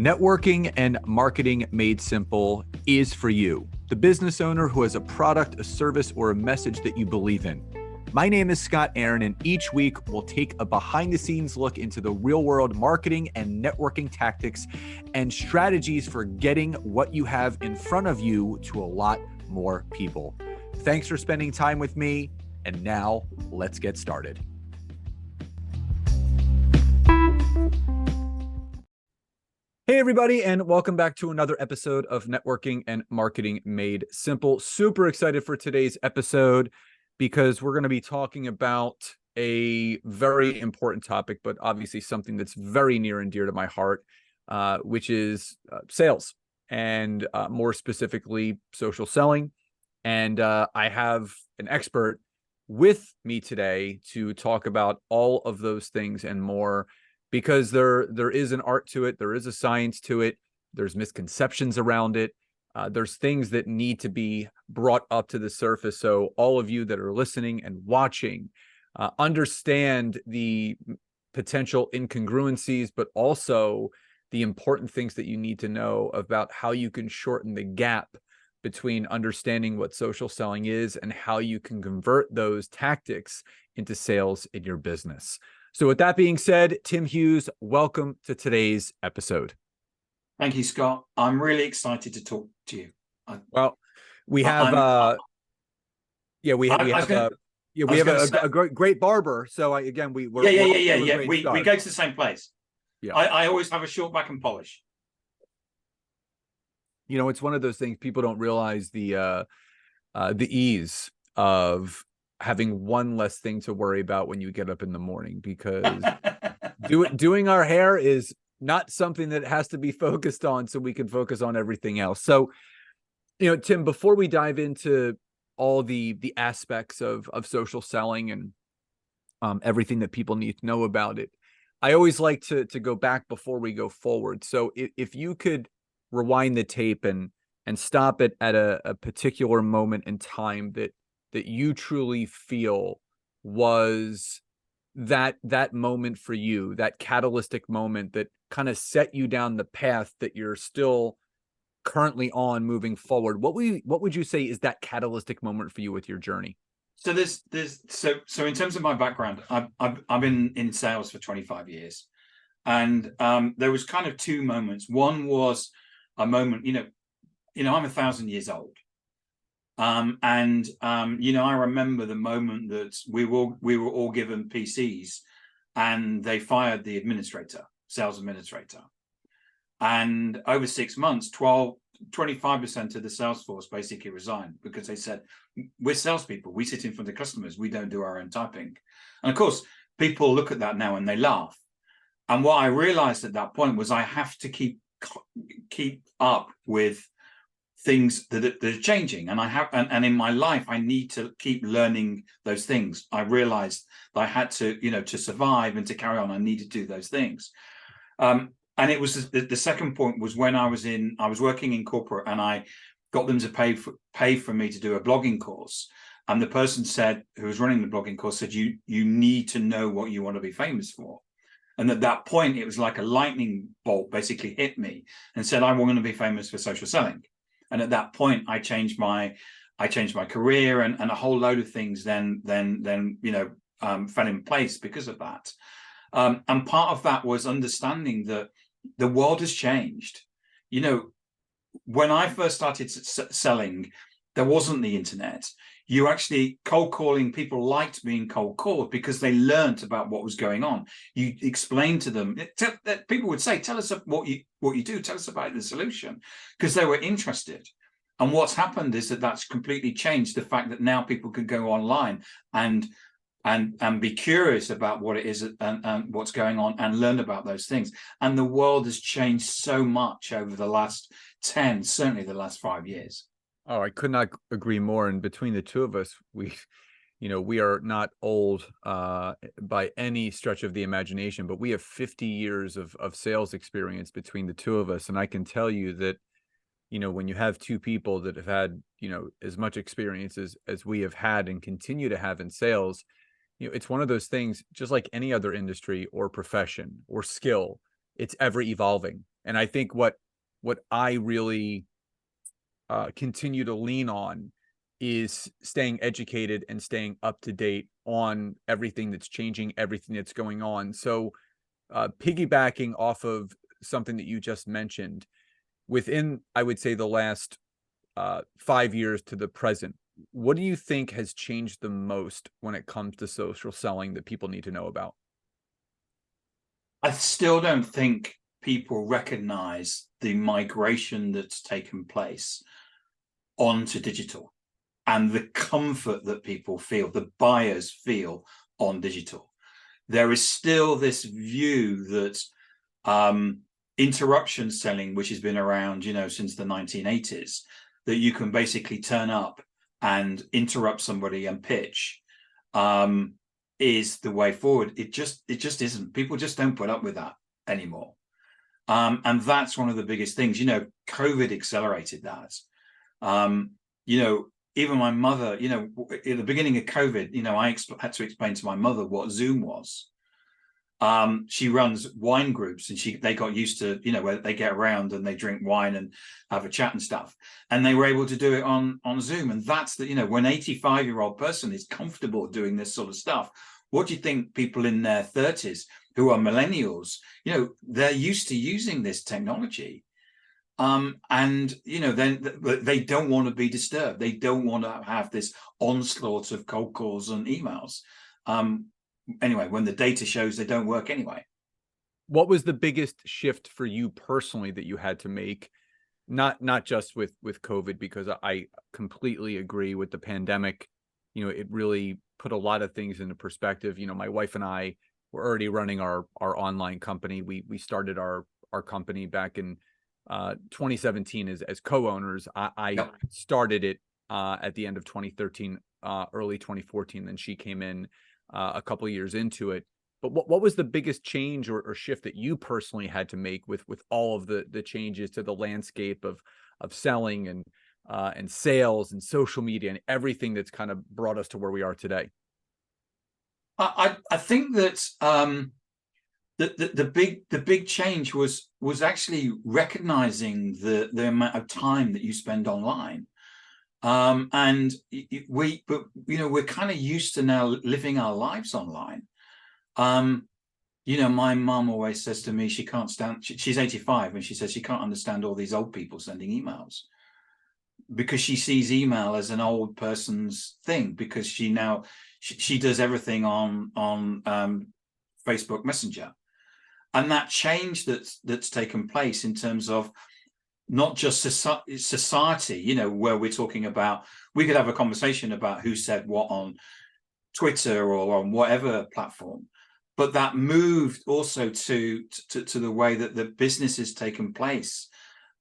Networking and marketing made simple is for you, the business owner who has a product, a service, or a message that you believe in. My name is Scott Aaron, and each week we'll take a behind-the-scenes look into the real-world marketing and networking tactics and strategies for getting what you have in front of you to a lot more people. Thanks for spending time with me, and now let's get started. Hey everybody, and welcome back to another episode of Networking and Marketing Made Simple. Super excited for today's episode because we're going to be talking about a very important topic, but obviously something that's very near and dear to my heart, which is sales, and more specifically, social selling. And I have an expert with me today to talk about all of those things and more, because there is an art to it, there is a science to it, there's misconceptions around it, there's things that need to be brought up to the surface so all of you that are listening and watching understand the potential incongruencies, but also the important things that you need to know about how you can shorten the gap between understanding what social selling is and how you can convert those tactics into sales in your business. So with that being said, Tim Hughes, welcome to today's episode. Thank you, Scott. I'm really excited to talk to you. Well, we have a great barber. So we go to the same place. Yeah, I always have a short back and polish. You know, it's one of those things people don't realize the ease of having one less thing to worry about when you get up in the morning, because doing our hair is not something that has to be focused on, so we can focus on everything else. So, you know, Tim, before we dive into all the aspects of social selling and everything that people need to know about it, I always like to go back before we go forward. So if you could rewind the tape and stop it at a particular moment in time that you truly feel was that moment for you, that catalytic moment that kind of set you down the path that you're still currently on moving forward, what would you say is that catalytic moment for you with your journey? So so in terms of my background, I've been in sales for 25 years, and there was kind of two moments. One was a moment, you know, I'm 1,000 years old. I remember the moment that we were all given PCs and they fired the sales administrator. And over 6 months, 25% of the sales force basically resigned because they said, we're salespeople, we sit in front of customers, we don't do our own typing. And of course, people look at that now and they laugh. And what I realized at that point was I have to keep up with things that are changing, and in my life I need to keep learning those things. I realized that I had to, to survive and to carry on, I needed to do those things. And it was the second point was when I was working in corporate, and I got them to pay for me to do a blogging course. And the person who was running the blogging course said, you need to know what you want to be famous for. And at that point, it was like a lightning bolt basically hit me and said, I want to be famous for social selling. And at that point, I changed my career, and a whole load of things then fell in place because of that. And part of that was understanding that the world has changed. You know, when I first started selling, there wasn't the internet. You actually cold calling, people liked being cold called because they learned about what was going on. You explained to them, people would say, tell us what you do, tell us about the solution, because they were interested. And what's happened is that's completely changed the fact that now people can go online and be curious about what it is and what's going on and learn about those things. And the world has changed so much over the last 10, certainly the last 5 years. Oh, I could not agree more. And between the two of us, we are not old by any stretch of the imagination, but we have 50 years of sales experience between the two of us. And I can tell you that, when you have two people that have had, as much experience as we have had and continue to have in sales, it's one of those things, just like any other industry or profession or skill, it's ever evolving. And I think what I really continue to lean on is staying educated and staying up to date on everything that's changing, everything that's going on. So piggybacking off of something that you just mentioned, within, I would say, the last 5 years to the present, what do you think has changed the most when it comes to social selling that people need to know about? I still don't think people recognize the migration that's taken place onto digital and the comfort that people feel, the buyers feel on digital. There is still this view that interruption selling, which has been around, since the 1980s, that you can basically turn up and interrupt somebody and pitch, is the way forward. It just isn't. People just don't put up with that anymore. And that's one of the biggest things. COVID accelerated that. Even my mother, at the beginning of COVID, I had to explain to my mother what Zoom was. She runs wine groups, and they got used to, where they get around and they drink wine and have a chat and stuff. And they were able to do it on Zoom. And that's when an 85-year-old person is comfortable doing this sort of stuff, what do you think people in their 30s who are millennials, they're used to using this technology. And then they don't want to be disturbed. They don't want to have this onslaught of cold calls and emails. Anyway, when the data shows they don't work anyway. What was the biggest shift for you personally that you had to make? Not just with COVID, because I completely agree with the pandemic. It really put a lot of things into perspective. My wife and I were already running our online company. We started our company back in 2017 as co-owners. I started it at the end of 2013, early 2014. Then she came in a couple of years into it. But what was the biggest change or shift that you personally had to make with all of the changes to the landscape of selling and sales and social media and everything that's kind of brought us to where we are today? I think that the big change was actually recognizing the amount of time that you spend online. And we're kind of used to now living our lives online. My mom always says to me, she can't stand, she's 85, and she says she can't understand all these old people sending emails, because she sees email as an old person's thing, because she does everything on Facebook Messenger. And that change that's taken place in terms of not just society, where we're talking about, we could have a conversation about who said what on Twitter or on whatever platform, but that moved also to the way that the business has taken place.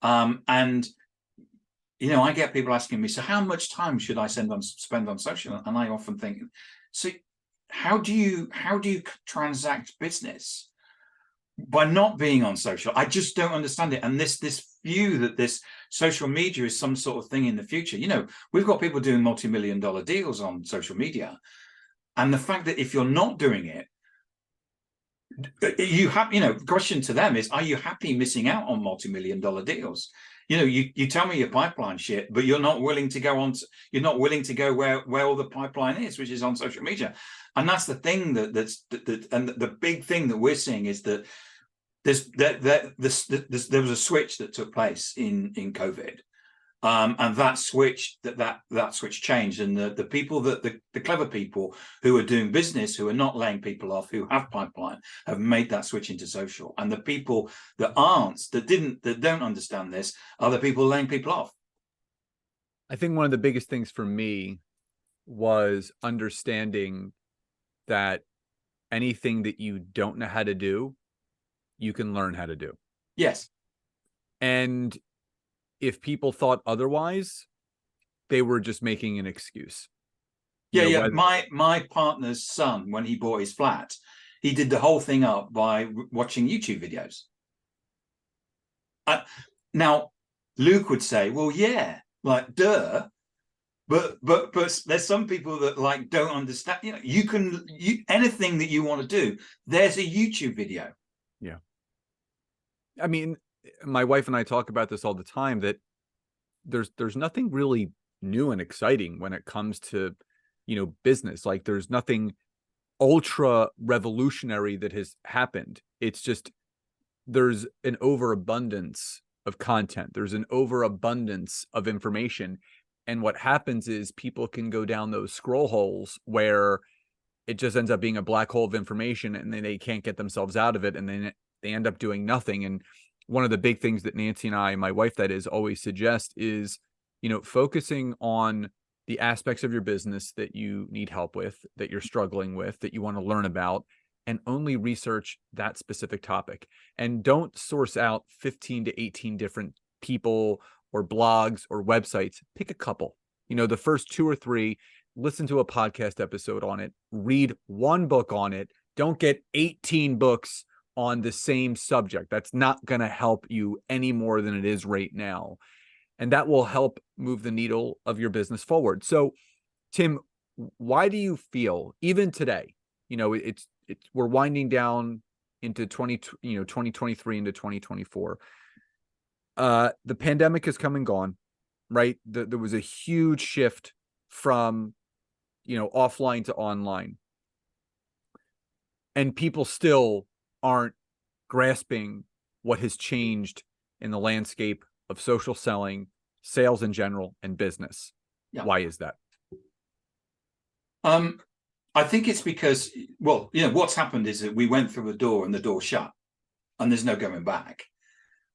And I get people asking me, so how much time should I spend on social? And I often think, so how do you transact business by not being on social? I just don't understand it. And this view that this social media is some sort of thing in the future. We've got people doing multi-million-dollar deals on social media. And the fact that if you're not doing it, you have, question to them is, are you happy missing out on multi-million-dollar deals? You tell me your pipeline shit, but you're not willing to go where all the pipeline is, which is on social media. And that's the thing and the big thing that we're seeing is that there was a switch that took place in COVID, and that switch changed, and the people the clever people who are doing business, who are not laying people off, who have pipeline, have made that switch into social. And the people that don't understand this are the people laying people off. I think one of the biggest things for me was understanding that anything that you don't know how to do, you can learn how to do. Yes. And if people thought otherwise, they were just making an excuse. Yeah. My partner's son, when he bought his flat, he did the whole thing up by watching YouTube videos. Now, Luke would say, well, yeah, like, duh. But there's some people that don't understand. Anything that you want to do, there's a YouTube video. Yeah. I mean, my wife and I talk about this all the time, that there's nothing really new and exciting when it comes to, business. Like, there's nothing ultra revolutionary that has happened. It's just there's an overabundance of content. There's an overabundance of information. And what happens is people can go down those scroll holes where it just ends up being a black hole of information, and then they can't get themselves out of it, and then they end up doing nothing. And one of the big things that Nancy and I, my wife that is, always suggest is, focusing on the aspects of your business that you need help with, that you're struggling with, that you want to learn about, and only research that specific topic. And don't source out 15 to 18 different people or blogs or websites. Pick a couple, the first 2 or 3, listen to a podcast episode on it, read one book on it. Don't get 18 books on the same subject. That's not going to help you any more than it is right now. And that will help move the needle of your business forward. So, Tim, why do you feel, even today, we're winding down into 2023 into 2024. The pandemic has come and gone, right? There was a huge shift from, offline to online. And people still aren't grasping what has changed in the landscape of social selling, sales in general, and business. Yeah. Why is that? I think it's because, what's happened is that we went through a door and the door shut, and there's no going back.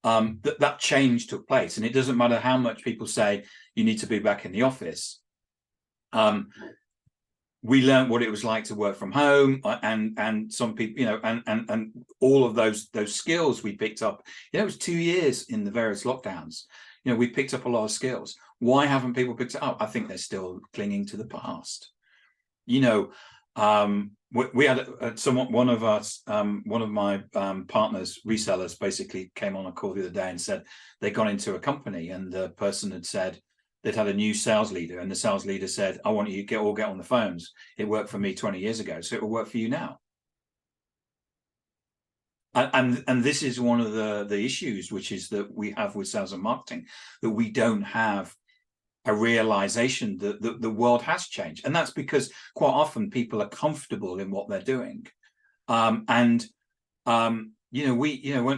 That change took place, and it doesn't matter how much people say you need to be back in the office. We learned what it was like to work from home, and some people, and all of those skills we picked up. It was 2 years in the various lockdowns. We picked up a lot of skills. Why haven't people picked it up? I think they're still clinging to the past. We had one of my partners, resellers, basically came on a call the other day and said they got into a company, and the person had said they'd had a new sales leader, and the sales leader said, I want you to get on the phones. It worked for me 20 years ago, so it will work for you now. And this is one of the issues, which is that we have with sales and marketing, that we don't have a realization that the world has changed. And that's because quite often people are comfortable in what they're doing. When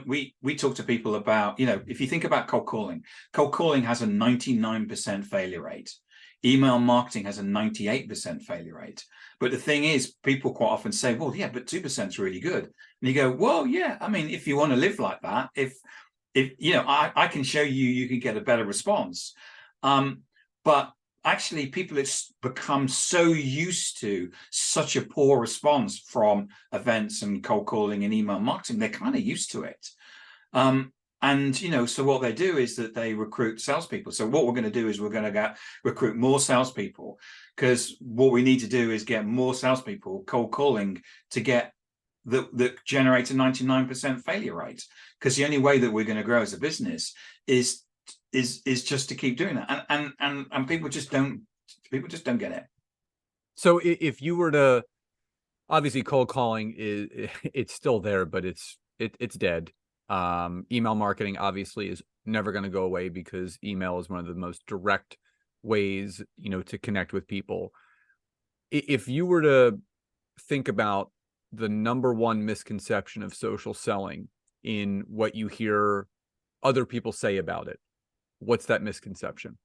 we talk to people about, if you think about cold calling has a 99% failure rate. Email marketing has a 98% failure rate. But the thing is, people quite often say, well, yeah, but 2% is really good. And you go, well, yeah, I mean, if you want to live like that, if I can show you can get a better response. But actually, people have become so used to such a poor response from events and cold calling and email marketing, they're kind of used to it. So what they do is that they recruit salespeople. So what we're going to do is we're going to recruit more salespeople, because what we need to do is get more salespeople cold calling to get that generate a 99% failure rate. Because the only way that we're going to grow as a business is just to keep doing that, and people just don't get it. So if you were to, obviously cold calling it's still there, but it's dead. Email marketing obviously is never going to go away, because email is one of the most direct ways to connect with people. If you were to think about the number one misconception of social selling in what you hear other people say about it, what's that misconception?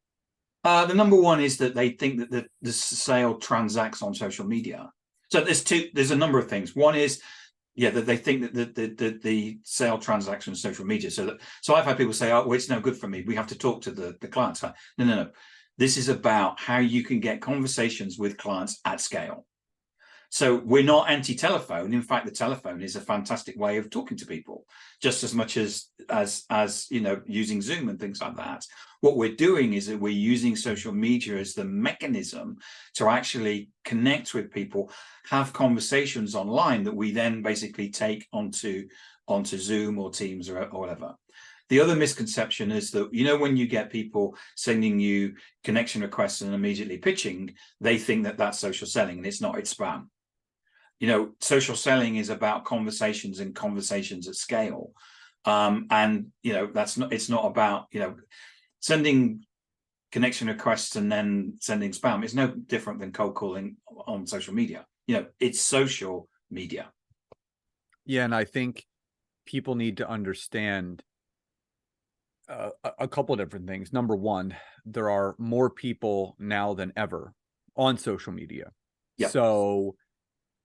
The number one is that they think that the sale transacts on social media. So there's a number of things. One is, that they think that the sale transacts on social media. So I've had people say, oh, well, it's no good for me. We have to talk to the clients. No. This is about how you can get conversations with clients at scale. So we're not anti-telephone. In fact, the telephone is a fantastic way of talking to people, just as much as using Zoom and things like that. What we're doing is that we're using social media as the mechanism to actually connect with people, have conversations online that we then basically take onto Zoom or Teams or whatever. The other misconception is that, when you get people sending you connection requests and immediately pitching, they think that that's social selling, and it's not, it's spam. Social selling is about conversations and conversations at scale. And it's not about sending connection requests and then sending spam. It's no different than cold calling on social media. It's social media. Yeah, and I think people need to understand a couple of different things. Number one, there are more people now than ever on social media. Yep. So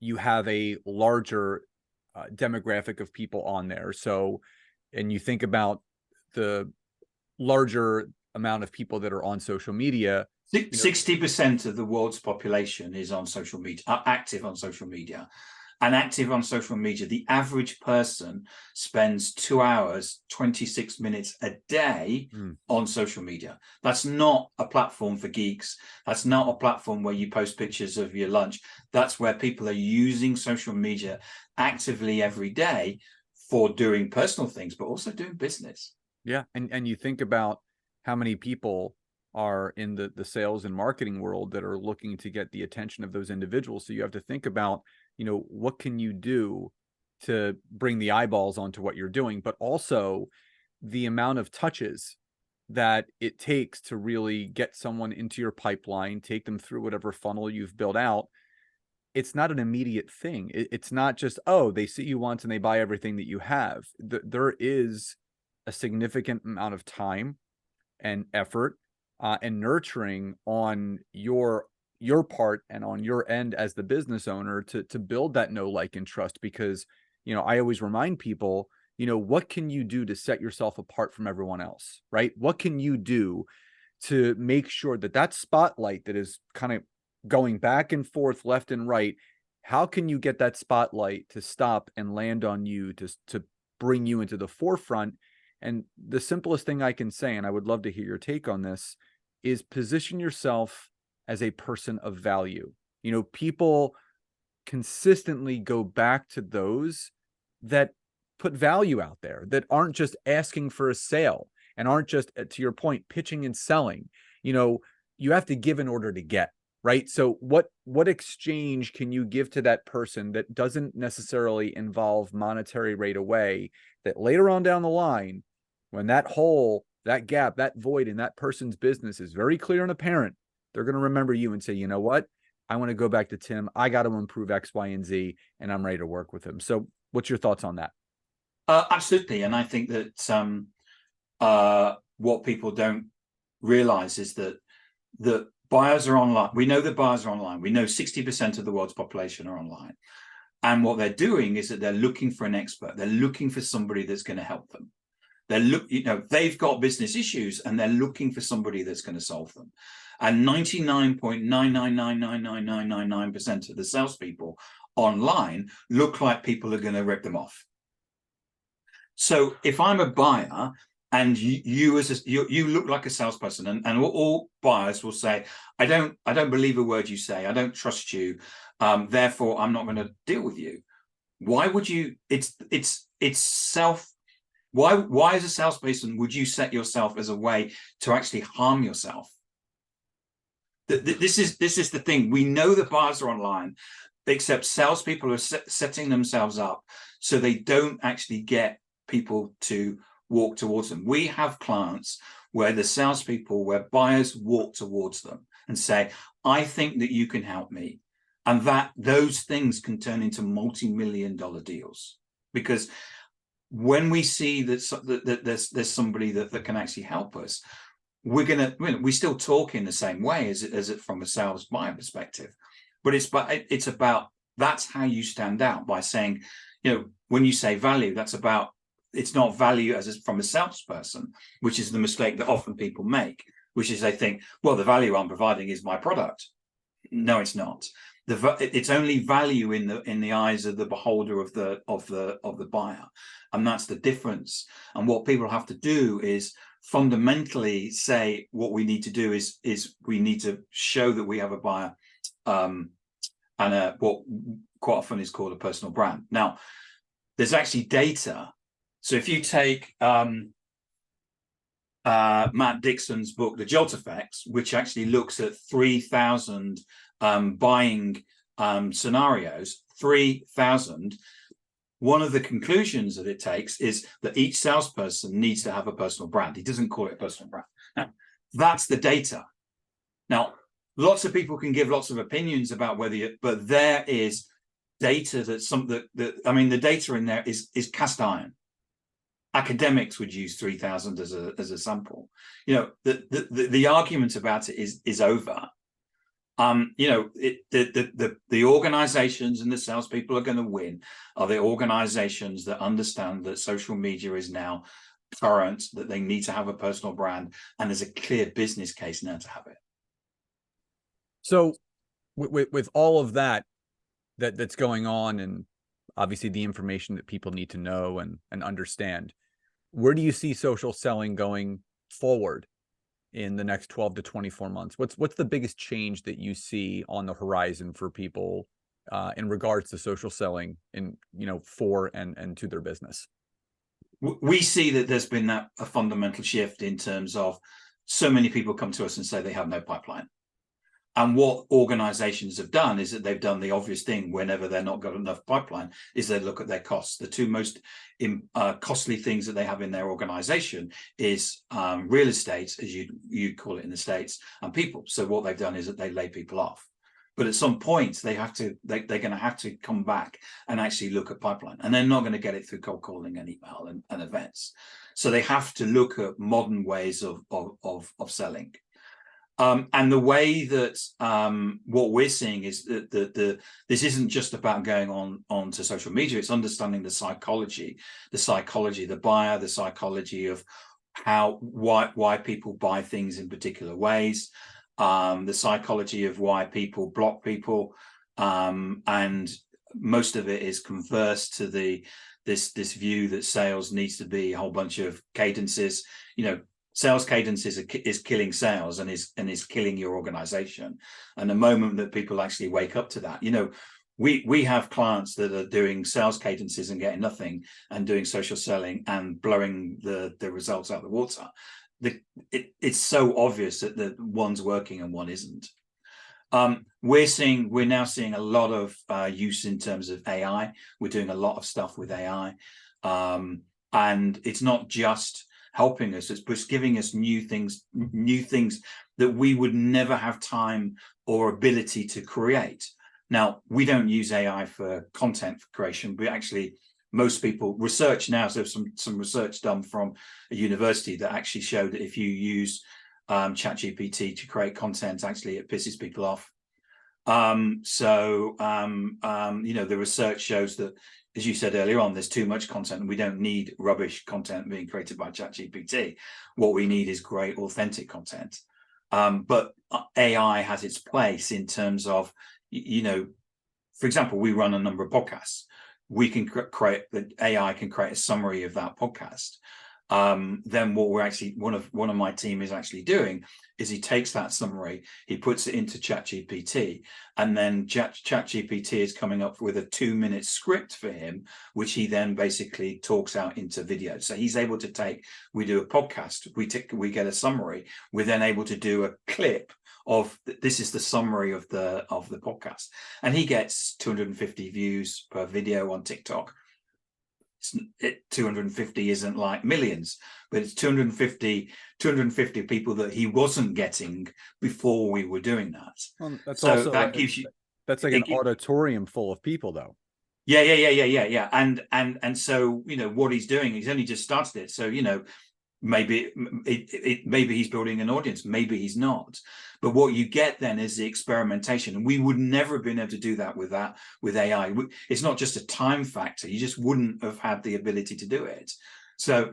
you have a larger demographic of people on there. So, and you think about the larger amount of people that are on social media. 60% of the world's population is on social media, active on social media. And active on social media, the average person spends 2 hours, 26 minutes a day on social media. That's not a platform for geeks. That's not a platform where you post pictures of your lunch. That's where people are using social media actively every day for doing personal things, but also doing business. Yeah. And you think about how many people are in the sales and marketing world that are looking to get the attention of those individuals. So you have to think about, what can you do to bring the eyeballs onto what you're doing, but also the amount of touches that it takes to really get someone into your pipeline, take them through whatever funnel you've built out. It's not an immediate thing. It's not just, oh, they see you once and they buy everything that you have. There is a significant amount of time and effort and nurturing on your part and on your end as the business owner to build that know, like, and trust. Because, I always remind people, what can you do to set yourself apart from everyone else, right? What can you do to make sure that that spotlight that is kind of going back and forth, left and right, how can you get that spotlight to stop and land on you to bring you into the forefront? And the simplest thing I can say, and I would love to hear your take on this, is position yourself as a person of value. People consistently go back to those that put value out there, that aren't just asking for a sale and aren't just, to your point, pitching and selling. You have to give in order to get, right? So what exchange can you give to that person that doesn't necessarily involve monetary right away, that later on down the line, when that hole, that gap, that void in that person's business is very clear and apparent, they're going to remember you and say, you know what? I want to go back to Tim. I got to improve X, Y, and Z, and I'm ready to work with him. So what's your thoughts on that? Absolutely. And I think that what people don't realize is that the buyers are online. We know the buyers are online. We know 60% of the world's population are online. And what they're doing is that they're looking for an expert. They're looking for somebody that's going to help them. They've got business issues and they're looking for somebody that's going to solve them. And 99.9999999% of the salespeople online look like people are going to rip them off. So if I'm a buyer and you look like a salesperson, and all buyers will say, I don't believe a word you say. I don't trust you. Therefore, I'm not going to deal with you. Why would you? Why as a salesperson would you set yourself as a way to actually harm yourself? This is the thing. We know the buyers are online, except salespeople are setting themselves up so they don't actually get people to walk towards them. We have clients where where buyers walk towards them and say, I think that you can help me. And those things can turn into multi-million-dollar deals. Because when we see that there's somebody that can actually help us, we still talk in the same way as it from a sales buyer perspective. But it's about, that's how you stand out, by saying, when you say value, it's not value from a salesperson, which is the mistake that often people make, which is they think, well, the value I'm providing is my product. No, it's not. It's only value in the eyes of the beholder of the buyer, and that's the difference. And what people have to do is fundamentally say, what we need to do is we need to show that we have a buyer, and what quite often is called a personal brand. Now, there's actually data. So if you take Matt Dixon's book, The Jolt Effect, which actually looks at 3,000 buying scenarios, 3,000, one of the conclusions that it takes is that each salesperson needs to have a personal brand. He doesn't call it a personal brand. Now, that's the data. Now, lots of people can give lots of opinions about whether you, but there is data I mean, the data in there is cast iron. Academics would use 3,000 as a sample. You know, the argument about it is over. You know, the organizations and the salespeople are going to win are the organizations that understand that social media is now current, that they need to have a personal brand, and there's a clear business case now to have it. So with all of that's going on, and obviously the information that people need to know and understand, where do you see social selling going forward in the next 12 to 24 months? What's the biggest change that you see on the horizon for people in regards to social selling for and to their business? We see that there's been a fundamental shift in terms of so many people come to us and say they have no pipeline. And what organizations have done is that they've done the obvious thing whenever they're not got enough pipeline, is they look at their costs. The two most costly things that they have in their organization is real estate, as you call it in the States, and people. So what they've done is that they lay people off. But at some point, they're going to have to come back and actually look at pipeline. And they're not going to get it through cold calling and email and events. So they have to look at modern ways of selling. And the way that what we're seeing is that this isn't just about going on to social media. It's understanding the psychology, the buyer, the psychology of why people buy things in particular ways, the psychology of why people block people, and most of it is converse to this view that sales needs to be a whole bunch of cadences. You know, sales cadences is killing sales and is killing your organization. And the moment that people actually wake up to that, you know, we have clients that are doing sales cadences and getting nothing, and doing social selling and blowing the results out of the water. It's so obvious that the one's working and one isn't. We're now seeing a lot of use in terms of AI. We're doing a lot of stuff with AI, and it's not just helping us, it's giving us new things that we would never have time or ability to create. Now, we don't use AI for content creation, but actually most people research now. So some research done from a university that actually showed that if you use ChatGPT to create content, actually it pisses people off. You know, the research shows that, as you said earlier on, there's too much content, and we don't need rubbish content being created by ChatGPT. What we need is great, authentic content. But AI has its place in terms of, you know, for example, we run a number of podcasts. We can the AI can create a summary of that podcast. Then what we're actually, one of my team is actually doing is he takes that summary, he puts it into ChatGPT, and then ChatGPT is coming up with a 2-minute script for him, which he then basically talks out into video. So he's able to we do a podcast, we get a summary, we're then able to do a clip of this is the summary of the podcast, and he gets 250 views per video on TikTok. 250 isn't like millions, but it's 250 people that he wasn't getting before we were doing that. Well, that's so also that gives you, that's like an auditorium full of people, though. Yeah. And so, you know, what he's doing, he's only just started it. So, you know, maybe he's building an audience, maybe he's not. But what you get then is the experimentation, and we would never have been able to do that with AI. It's not just a time factor, you just wouldn't have had the ability to do it. So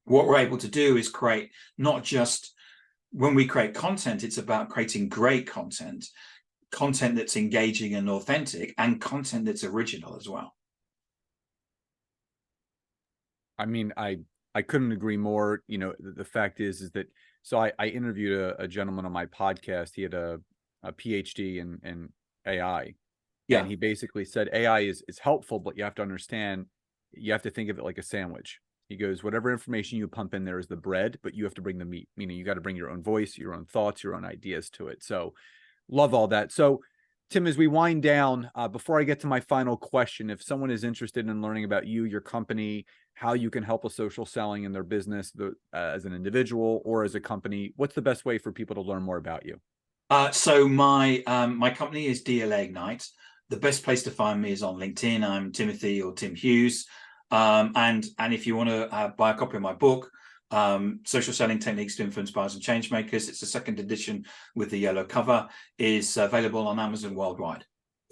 what we're able to do is create, not just when we create content, it's about creating great content that's engaging and authentic, and content that's original as well. I mean, I couldn't agree more. You know, the fact is that, so I interviewed a gentleman on my podcast. He had a PhD in AI. Yeah. And he basically said AI is helpful, but you have to understand, you have to think of it like a sandwich. He goes, whatever information you pump in there is the bread, but you have to bring the meat, meaning you got to bring your own voice, your own thoughts, your own ideas to it. So love all that. So Tim, as we wind down, before I get to my final question, if someone is interested in learning about you, your company, how you can help with social selling in their business as an individual or as a company, what's the best way for people to learn more about you? So my company is DLA Ignite. The best place to find me is on LinkedIn. I'm Timothy or Tim Hughes. And if you want to buy a copy of my book, Social Selling Techniques to Influence Buyers and Changemakers, it's the second edition with the yellow cover, is available on Amazon worldwide.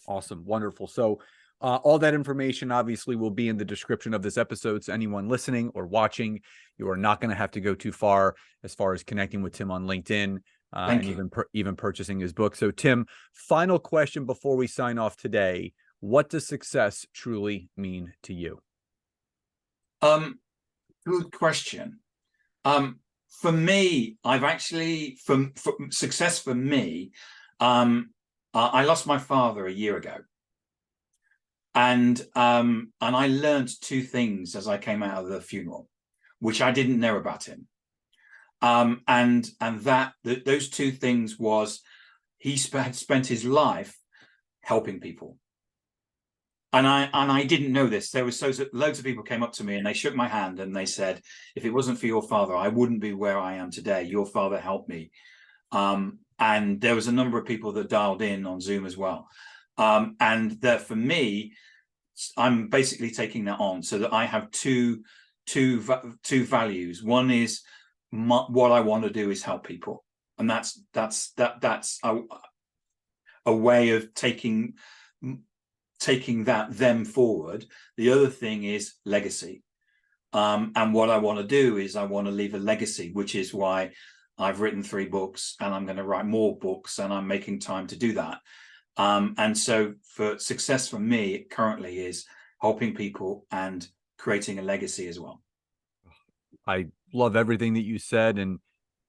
Awesome. Wonderful. So all that information obviously will be in the description of this episode. So anyone listening or watching, you are not going to have to go too far as connecting with Tim on LinkedIn and even purchasing his book. So Tim, final question before we sign off today. What does success truly mean to you? Good question. For me, I've actually, for success for me, I lost my father a year ago. And I learned two things as I came out of the funeral, which I didn't know about him. And those two things was he spent his life helping people. And I didn't know this. There was loads of people came up to me and they shook my hand and they said, if it wasn't for your father, I wouldn't be where I am today. Your father helped me. And there was a number of people that dialed in on Zoom as well. And that for me, I'm basically taking that on so that I have two values. One is what I want to do is help people. And that's a way of taking them forward. The other thing is legacy. And what I want to do is I want to leave a legacy, which is why I've written 3 books and I'm going to write more books and I'm making time to do that. And so for success for me currently is helping people and creating a legacy as well. I love everything that you said. And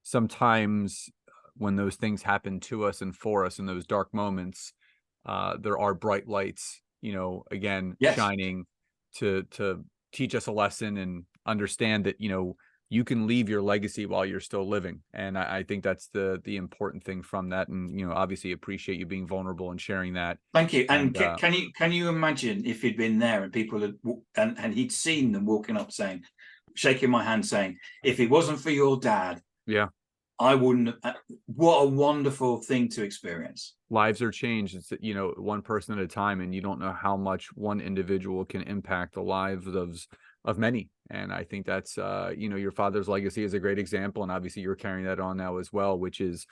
sometimes when those things happen to us and for us in those dark moments, there are bright lights, again, yes, shining to teach us a lesson and understand that, you can leave your legacy while you're still living. And I think that's the important thing from that. And, obviously appreciate you being vulnerable and sharing that. Thank you. And can you imagine if he'd been there and people had, and he'd seen them walking up saying, shaking my hand saying, if it wasn't for your dad, yeah, I wouldn't. What a wonderful thing to experience. Lives are changed. It's, one person at a time, and you don't know how much one individual can impact the lives of many. And I think that's, your father's legacy is a great example. And obviously you're carrying that on now as well, which is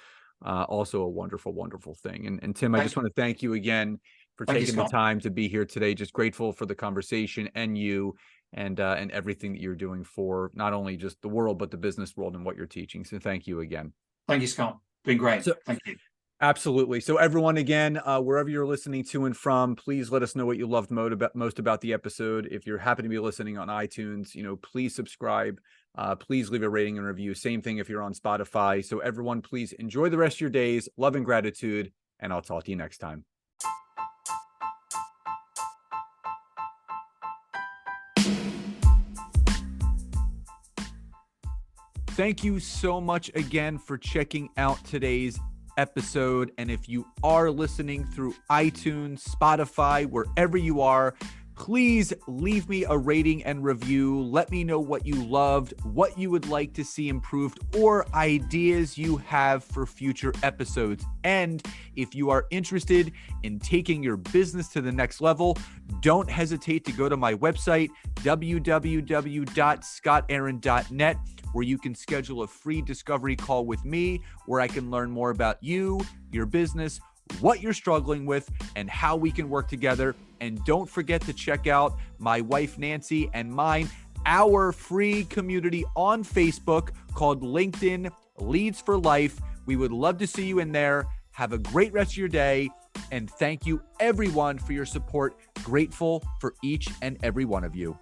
also a wonderful, wonderful thing. And Tim, I just want to thank you again for taking the time to be here today. Just grateful for the conversation and you and everything that you're doing for not only just the world, but the business world and what you're teaching. So thank you again. Thank you, Scott. Been great. Thank you. Absolutely. So everyone, again, wherever you're listening to and from, please let us know what you loved most about the episode. If you're happy to be listening on iTunes, please subscribe. Please leave a rating and review. Same thing if you're on Spotify. So everyone, please enjoy the rest of your days. Love and gratitude. And I'll talk to you next time. Thank you so much again for checking out today's episode. And if you are listening through iTunes, Spotify, wherever you are, please leave me a rating and review. Let me know what you loved, what you would like to see improved, or ideas you have for future episodes. And if you are interested in taking your business to the next level, don't hesitate to go to my website, www.scottaaron.net, where you can schedule a free discovery call with me, where I can learn more about you, your business, what you're struggling with, and how we can work together. And don't forget to check out my wife, Nancy, and mine, our free community on Facebook called LinkedIn Leads for Life. We would love to see you in there. Have a great rest of your day. And thank you everyone for your support. Grateful for each and every one of you.